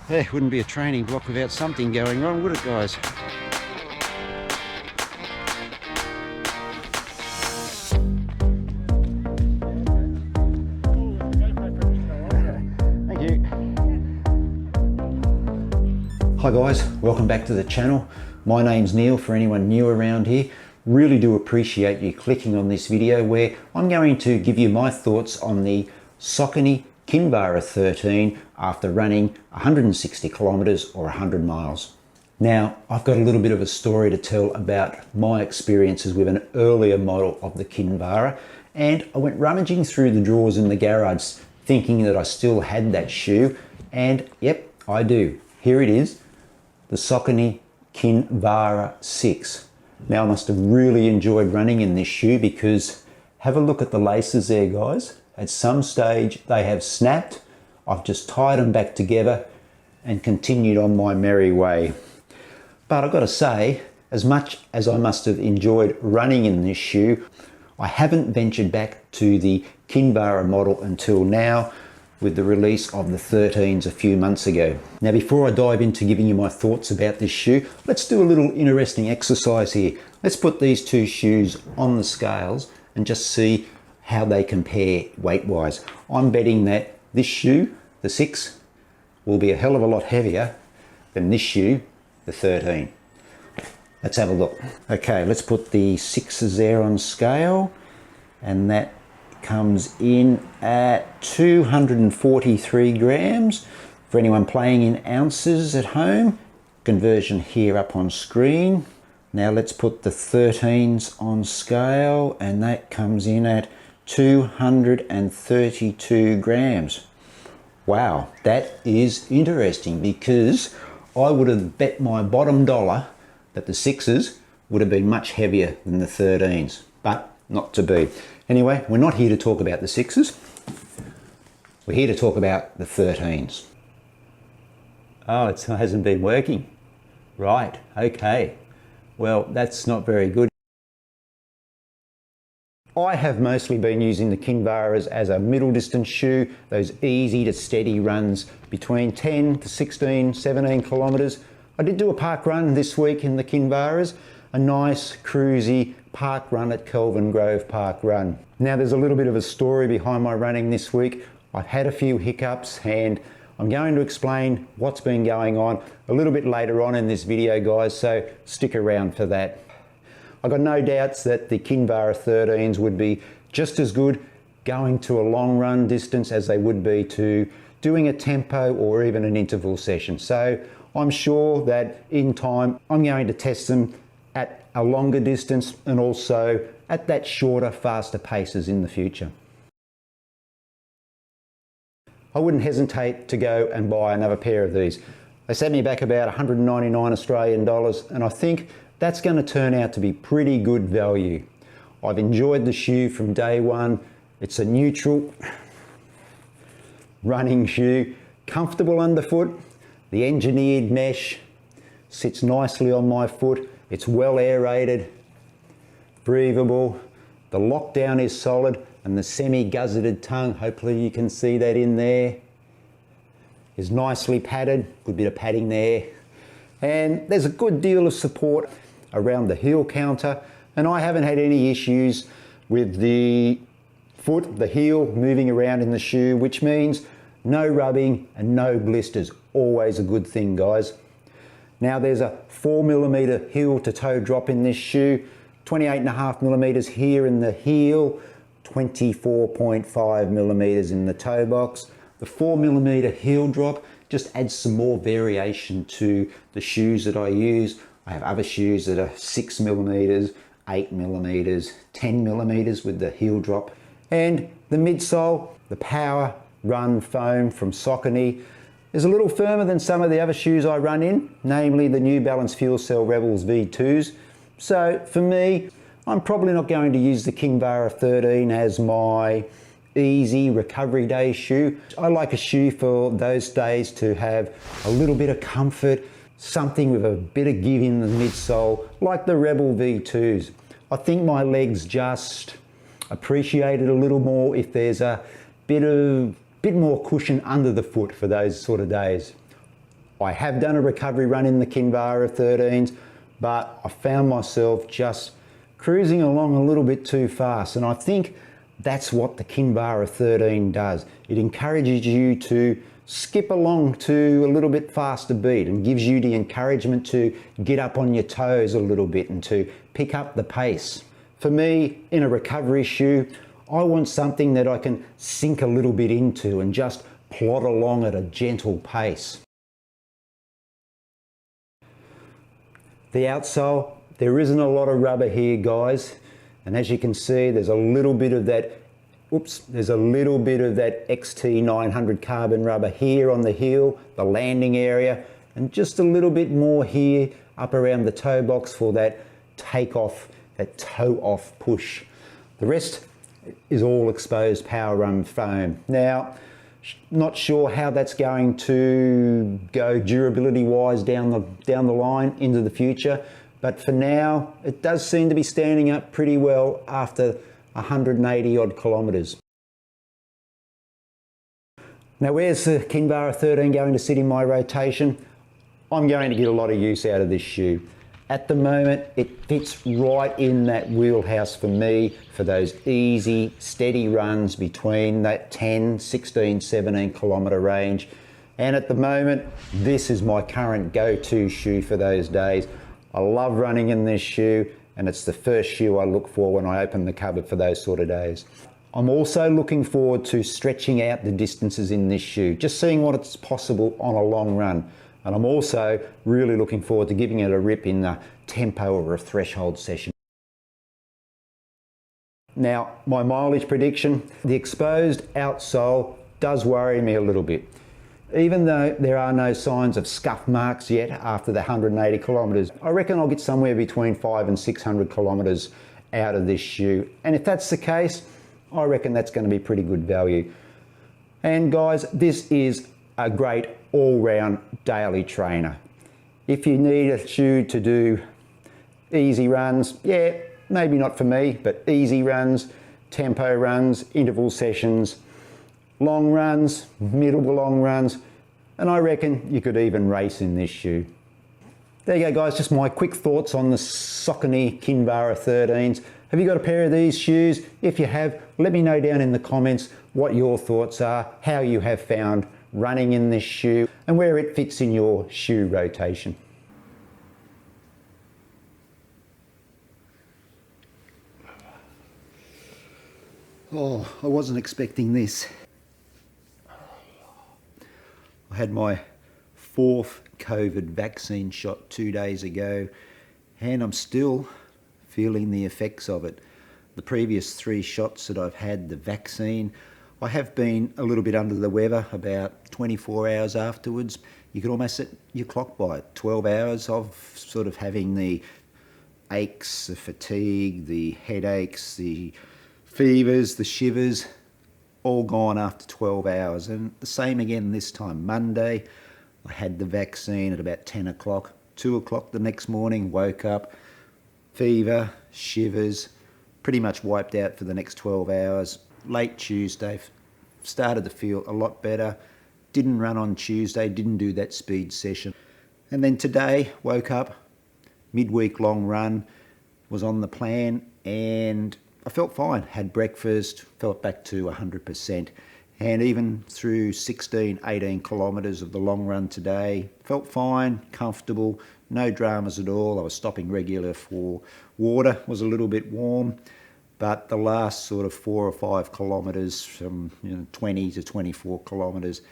There wouldn't be a training block without something going wrong, would it, guys? Thank you. Hi guys, welcome back to the channel. My name's Neil, for anyone new around here. Really do appreciate you clicking on this video where I'm going to give you my thoughts on the Saucony Kinvara 13 after running 160 kilometers or 100 miles. Now, I've got a little bit of a story to tell about my experiences with an earlier model of the Kinvara, and I went rummaging through the drawers in the garage thinking that I still had that shoe, and yep, I do. Here it is, the Saucony Kinvara 6. Now, I must have really enjoyed running in this shoe because have a look at the laces there, guys. At some stage they have snapped. I've just tied them back together and continued on my merry way. But I've got to say, as much as I must have enjoyed running in this shoe, I haven't ventured back to the Kinvara model until now, with the release of the 13s a few months ago. Now, before I dive into giving you my thoughts about this shoe, let's do a little interesting exercise here. Let's put these two shoes on the scales and just see how they compare weight-wise. I'm betting that this shoe, the 6, will be a hell of a lot heavier than this shoe, the 13. Let's have a look. Okay, let's put the 6s there on scale, and that comes in at 243 grams. For anyone playing in ounces at home, conversion here up on screen. Now let's put the 13s on scale, and that comes in at 232 grams. Wow, that is interesting, because I would have bet my bottom dollar that the 6s would have been much heavier than the 13s, but not to be. Anyway, we're not here to talk about the 6s. We're here to talk about the 13s. Oh, it hasn't been working. Right, okay. Well, that's not very good. I have mostly been using the Kinvaras as a middle distance shoe, those easy to steady runs between 10 to 16, 17 kilometers. I did do a park run this week in the Kinvaras, a nice cruisy park run at Kelvin Grove Park Run. Now, there's a little bit of a story behind my running this week. I've had a few hiccups, and I'm going to explain what's been going on a little bit later on in this video, guys, so stick around for that. I've got no doubts that the Kinvara 13s would be just as good going to a long run distance as they would be to doing a tempo or even an interval session. So I'm sure that in time I'm going to test them at a longer distance and also at that shorter, faster paces in the future. I wouldn't hesitate to go and buy another pair of these. They set me back about 199 Australian dollars, and I think that's going to turn out to be pretty good value. I've enjoyed the shoe from day one. It's a neutral running shoe, comfortable underfoot. The engineered mesh sits nicely on my foot. It's well aerated, breathable. The lockdown is solid, and the semi-guzzeted tongue, hopefully you can see that in there, is nicely padded. Good bit of padding there. And there's a good deal of support around the heel counter, and I haven't had any issues with the foot, the heel moving around in the shoe, which means no rubbing and no blisters. Always a good thing, guys. Now, there's a 4mm heel to toe drop in this shoe, 28.5 millimeters here in the heel, 24.5 millimeters in the toe box. The 4mm heel drop just adds some more variation to the shoes that I use. I have other shoes that are 6mm, 8mm, 10mm with the heel drop. And the midsole, the Power Run foam from Saucony, is a little firmer than some of the other shoes I run in, namely the New Balance Fuel Cell Rebels V2s. So for me, I'm probably not going to use the Kinvara 13 as my easy recovery day shoe. I like a shoe for those days to have a little bit of comfort, something with a bit of give in the midsole, like the Rebel V2s. I think my legs just appreciate it a little more if there's a bit more cushion under the foot for those sort of days. I have done a recovery run in the Kinvara 13s, but I found myself just cruising along a little bit too fast. And I think that's what the Kinvara 13 does. It encourages you to skip along to a little bit faster beat and gives you the encouragement to get up on your toes a little bit and to pick up the pace. For me, in a recovery shoe, I want something that I can sink a little bit into and just plod along at a gentle pace. The outsole, there isn't a lot of rubber here, guys, and as you can see, there's a little bit of that XT900 carbon rubber here on the heel, the landing area, and just a little bit more here up around the toe box for that takeoff, that toe off push. The rest is all exposed power run foam. Now, not sure how that's going to go durability wise down the line into the future, but for now it does seem to be standing up pretty well after 180 odd kilometers. Now, where's the Kinvara 13 going to sit in my rotation? I'm going to get a lot of use out of this shoe. At the moment, it fits right in that wheelhouse for me for those easy, steady runs between that 10, 16, 17 kilometre range. And at the moment, this is my current go-to shoe for those days. I love running in this shoe, and it's the first shoe I look for when I open the cupboard for those sort of days. I'm also looking forward to stretching out the distances in this shoe, just seeing what it's possible on a long run. And I'm also really looking forward to giving it a rip in the tempo or a threshold session. Now, my mileage prediction, the exposed outsole does worry me a little bit. Even though there are no signs of scuff marks yet after the 180 kilometres, I reckon I'll get somewhere between 500 and 600 kilometres out of this shoe. And if that's the case, I reckon that's going to be pretty good value. And guys, this is a great all-round daily trainer. If you need a shoe to do easy runs, yeah, maybe not for me, but easy runs, tempo runs, interval sessions, long runs, middle long runs, and I reckon you could even race in this shoe. There you go, guys, just my quick thoughts on the Saucony Kinvara 13s. Have you got a pair of these shoes? If you have, let me know down in the comments what your thoughts are, how you have found running in this shoe, and where it fits in your shoe rotation. Oh, I wasn't expecting this. I had my 4th COVID vaccine shot 2 days ago, and I'm still feeling the effects of it. The previous 3 shots that I've had, the vaccine, I have been a little bit under the weather about 24 hours afterwards. You could almost set your clock by it. 12 hours of sort of having the aches, the fatigue, the headaches, the fevers, the shivers, all gone after 12 hours. And the same again this time. Monday, I had the vaccine at about 10 o'clock. 2 o'clock the next morning, woke up, fever, shivers, pretty much wiped out for the next 12 hours. Late Tuesday, started to feel a lot better. Didn't run on Tuesday, didn't do that speed session. And then today, woke up, midweek long run, was on the plan, and I felt fine. Had breakfast, felt back to 100%. And even through 16, 18 kilometres of the long run today, felt fine, comfortable, no dramas at all. I was stopping regular for water, was a little bit warm. But the last sort of 4 or 5 kilometres from 20 to 24 kilometres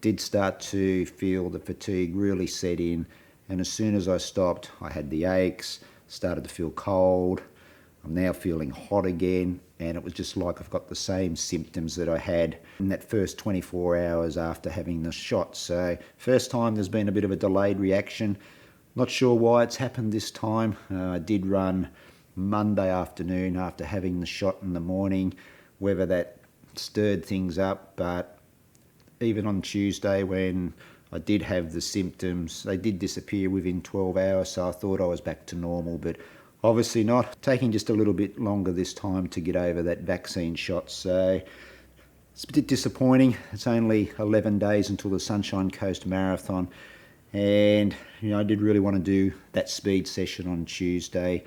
did start to feel the fatigue really set in. And as soon as I stopped, I had the aches, started to feel cold. I'm now feeling hot again. And it was just like I've got the same symptoms that I had in that first 24 hours after having the shot. So first time there's been a bit of a delayed reaction. Not sure why it's happened this time. I did run Monday afternoon after having the shot in the morning, whether that stirred things up, but even on Tuesday when I did have the symptoms, they did disappear within 12 hours, so I thought I was back to normal, but obviously not. Taking just a little bit longer this time to get over that vaccine shot, so it's a bit disappointing. It's only 11 days until the Sunshine Coast Marathon, And I did really want to do that speed session on Tuesday,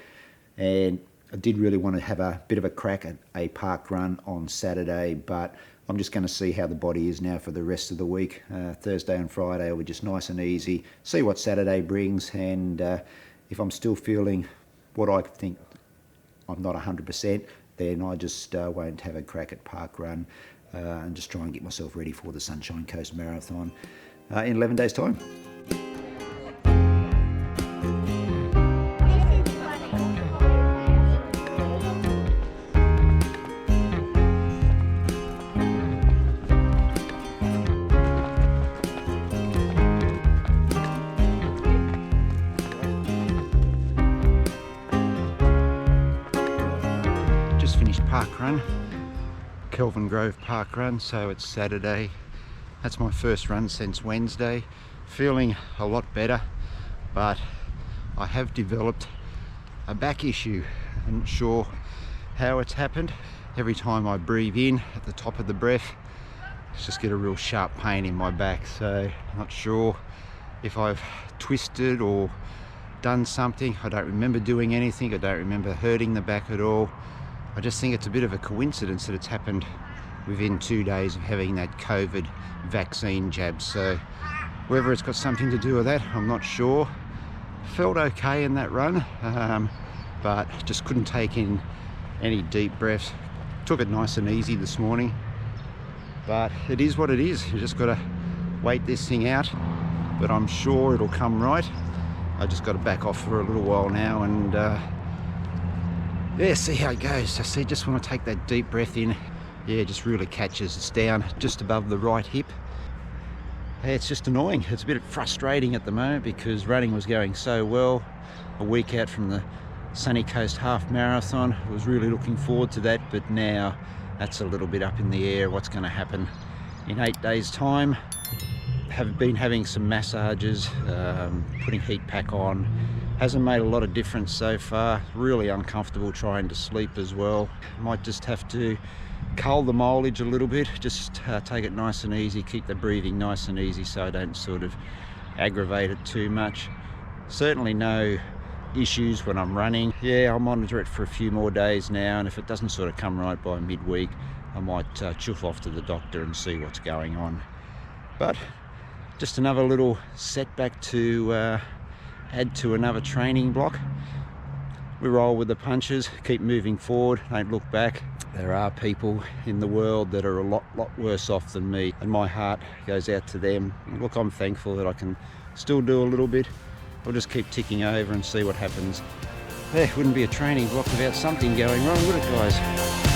and I did really want to have a bit of a crack at a park run on Saturday, but I'm just going to see how the body is now for the rest of the week. Thursday and Friday will be just nice and easy, see what Saturday brings, and if I'm still feeling what I think I'm not 100%, then I just won't have a crack at park run and just try and get myself ready for the Sunshine Coast Marathon in 11 days' time. Park run, Kelvin Grove Park run, so it's Saturday. That's my first run since Wednesday. Feeling a lot better, but I have developed a back issue. I'm not sure how it's happened. Every time I breathe in at the top of the breath, I just get a real sharp pain in my back, so I'm not sure if I've twisted or done something. I don't remember doing anything. I don't remember hurting the back at all. I just think it's a bit of a coincidence that it's happened within 2 days of having that COVID vaccine jab. So whether it's got something to do with that, I'm not sure. Felt okay in that run, but just couldn't take in any deep breaths. Took it nice and easy this morning, but it is what it is. You just got to wait this thing out, but I'm sure it'll come right. I just got to back off for a little while now and yeah, see how it goes. I see, just want to take that deep breath in. Yeah, it just really catches. It's down just above the right hip. Hey, it's just annoying. It's a bit frustrating at the moment because running was going so well. A week out from the Sunny Coast Half Marathon. I was really looking forward to that, but now that's a little bit up in the air. What's going to happen in 8 days' time? Have been having some massages, putting heat pack on. Hasn't made a lot of difference so far. Really uncomfortable trying to sleep as well. Might just have to cull the mileage a little bit, just take it nice and easy, keep the breathing nice and easy so I don't sort of aggravate it too much. Certainly no issues when I'm running. Yeah, I'll monitor it for a few more days now, and if it doesn't sort of come right by midweek, I might chuff off to the doctor and see what's going on. But just another little setback to add to another training block. We roll with the punches, keep moving forward, don't look back. There are people in the world that are a lot worse off than me, and my heart goes out to them. Look, I'm thankful that I can still do a little bit. I'll just keep ticking over and see what happens. There wouldn't be a training block without something going wrong, would it, guys?